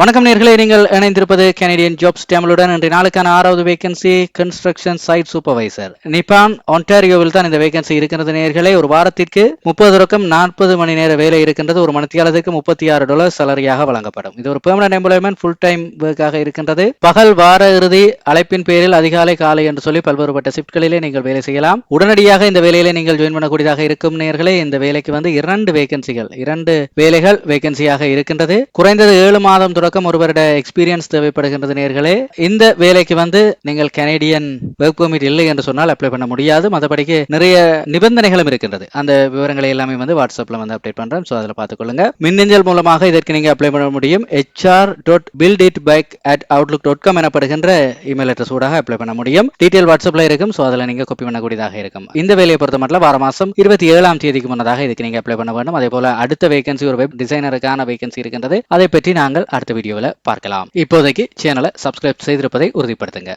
வணக்கம் நேர்களே, நீங்கள் இணைந்திருப்பது கனடியன் ஜாப்ஸ் தமிழுடன். இன்றைய நாளுக்கான 6வது வேகன்சி கன்ஸ்ட்ரக்ஷன் சைட் சூப்பர்வைசர். நிப்பான் ஒன்டாரியோவில் தான் இந்த வேகன்சி இருக்கிறது நேர்களே. ஒரு வாரத்திற்கு 30 ரொக்கம் 40 மணி நேர வேலை இருக்கின்றது. ஒரு மணித்தியாலத்துக்கு $36 சலரியாக வழங்கப்படும். இது ஒரு பெர்மனன்ட் எம்ப்ளாய்மெண்ட், ஃபுல் டைம் ஒர்க்காக இருக்கின்றது. பகல், வார இறுதி, அழைப்பின் பேரில் அதிகாலை, காலை என்று சொல்லி பல்வேறுபட்ட ஷிப்ட்களிலே நீங்கள் வேலை செய்யலாம். உடனடியாக இந்த வேலையிலே நீங்கள் ஜாயின் பண்ணக்கூடியதாக இருக்கும் நேர்களே. இந்த வேலைக்கு வந்து 2 வேகன்சிகள், 2 வேலைகள் வேகன்சியாக இருக்கின்றது. குறைந்தது 7 மாதம் தொடக்கம் ஒரு வருட எக்ஸ்பீரியன்ஸ் தேவைப்படுகின்றது நேர்களே. இந்த வேலைக்கு வந்து நீங்கள் கனடியன் ஒர்க் பெர்மிட் இல்லை என்று சொன்னால் அப்ளை பண்ண முடியாது. மற்றபடிக்கு நிறைய நிபந்தனைகளும் இருக்கின்றது. அந்த விவரங்களை எல்லாமே வந்து வாட்ஸ்அப்ல வந்து அப்டேட் பண்றேன். ஸோ அதில் பார்த்துக்கொள்ளுங்க. மின்னஞ்சல் மூலமாக இதற்கு நீங்க அப்ளை பண்ண முடியும். hr.builditback@outlook.com எனப்படுகின்ற இமெயில் அட்ரஸ் ஊடாக அப்ளை பண்ண முடியும். டீடைல் வாட்ஸ்அப்ல இருக்கும். ஸோ அதில் நீங்க காப்பி பண்ணக்கூடியதாக இருக்கும். இந்த வேலையை பொறுத்த மட்டும் வார மாசம் 27ஆம் தேதிக்கு முன்னதாக இதுக்கு நீங்க அப்ளை பண்ண வேண்டும். அதே போல அடுத்த வேகன்சி ஒரு வெப் டிசைனருக்கான வேகன்சி இருக்கின்றது. அதை பற்றி நாங்கள் அடுத்த வீடியோவில் பார்க்கலாம். இப்போதைக்கு சேனலை சப்ஸ்கிரைப் செய்திருப்பதை உறுதிப்படுத்துங்க.